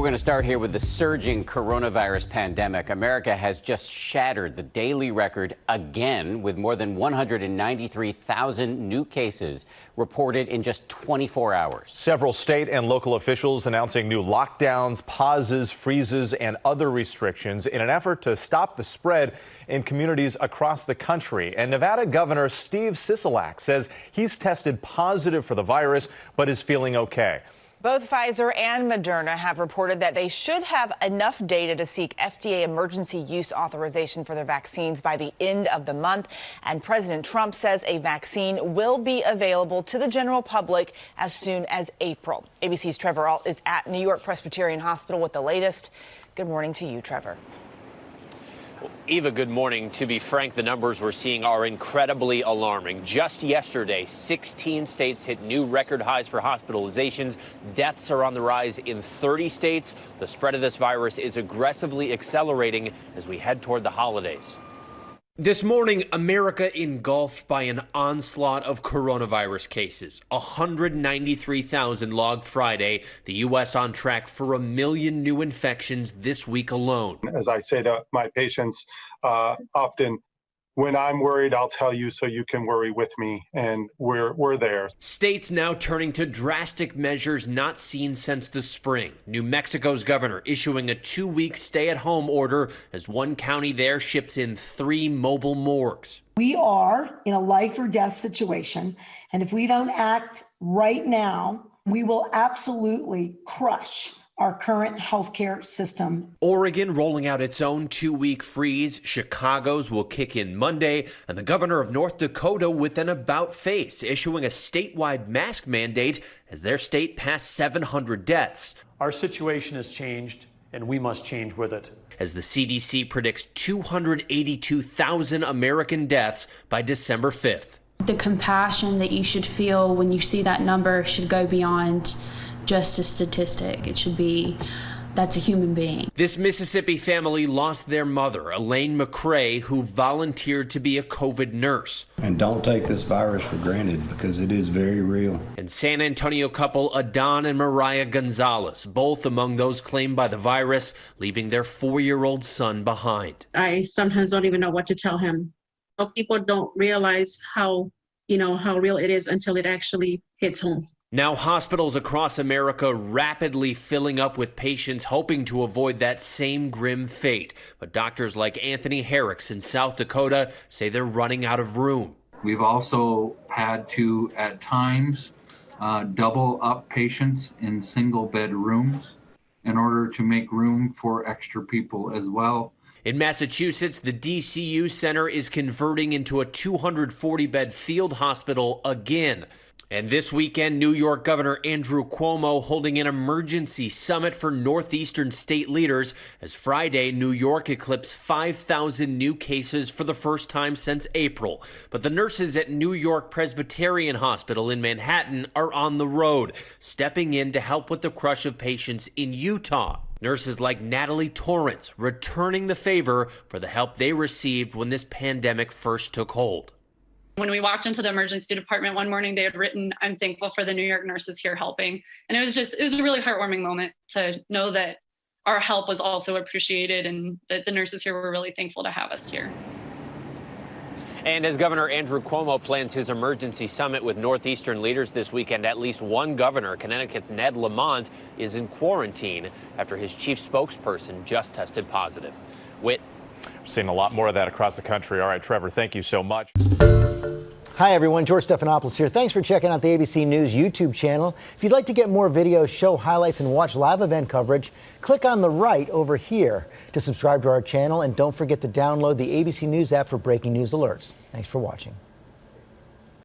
going to start here with the surging coronavirus pandemic. America has just shattered the daily record again, with more than 193,000 new cases reported in just 24 hours. Several state and local officials announcing new lockdowns, pauses, freezes, and other restrictions in an effort to stop the spread in communities across the country. And Nevada Governor Steve Sisolak says he's tested positive for the virus, but is feeling okay. Both Pfizer and Moderna have reported that they should have enough data to seek FDA emergency use authorization for their vaccines by the end of the month. And President Trump says a vaccine will be available to the general public as soon as April. ABC's Trevor Ault is at New York Presbyterian Hospital with the latest. Good morning to you, Trevor. Eva, good morning. To be frank, the numbers we're seeing are incredibly alarming. Just yesterday, 16 states hit new record highs for hospitalizations. Deaths are on the rise in 30 states. The spread of this virus is aggressively accelerating as we head toward the holidays. This morning, America engulfed by an onslaught of coronavirus cases. 193,000 logged Friday. The U.S. on track for 1 million new infections this week alone. As I say to my patients often, when I'm worried, I'll tell you so you can worry with me, and we're there. States now turning to drastic measures not seen since the spring. New Mexico's governor issuing a 2-week stay-at-home order as one county there ships in 3 mobile morgues. We are in a life or death situation, and if we don't act right now, we will absolutely crush our current healthcare system. Oregon rolling out its own 2-week freeze. Chicago's will kick in Monday, and the governor of North Dakota with an about-face, issuing a statewide mask mandate as their state passed 700 deaths. Our situation has changed, and we must change with it. As the CDC predicts 282,000 American deaths by December 5th. The compassion that you should feel when you see that number should go beyond just a statistic. It should be, that's a human being. This Mississippi family lost their mother, Elaine McCrae, who volunteered to be a COVID nurse. And don't take this virus for granted, because it is very real. And San Antonio couple Adon and Mariah Gonzalez, both among those claimed by the virus, leaving their 4-year-old son behind. I sometimes don't even know what to tell him. People don't realize how real it is until it actually hits home. Now hospitals across America rapidly filling up with patients hoping to avoid that same grim fate. But doctors like Anthony Herricks in South Dakota say they're running out of room. We've also had to, at times, double up patients in single bed rooms in order to make room for extra people as well. In Massachusetts, the DCU Center is converting into a 240-bed field hospital again. And this weekend, New York Governor Andrew Cuomo holding an emergency summit for northeastern state leaders as Friday, New York eclipsed 5,000 new cases for the first time since April. But the nurses at New York Presbyterian Hospital in Manhattan are on the road, stepping in to help with the crush of patients in Utah. Nurses like Natalie Torrance returning the favor for the help they received when this pandemic first took hold. When we walked into the emergency department one morning, they had written, "I'm thankful for the New York nurses here helping." And it was a really heartwarming moment to know that our help was also appreciated and that the nurses here were really thankful to have us here. And as Governor Andrew Cuomo plans his emergency summit with northeastern leaders this weekend, at least one governor, Connecticut's Ned Lamont, is in quarantine after his chief spokesperson just tested positive. Whit. We're seeing a lot more of that across the country. All right, Trevor, thank you so much. Hi, everyone. George Stephanopoulos here. Thanks for checking out the ABC News YouTube channel. If you'd like to get more videos, show highlights, and watch live event coverage, click on the right over here to subscribe to our channel. And don't forget to download the ABC News app for breaking news alerts. Thanks for watching.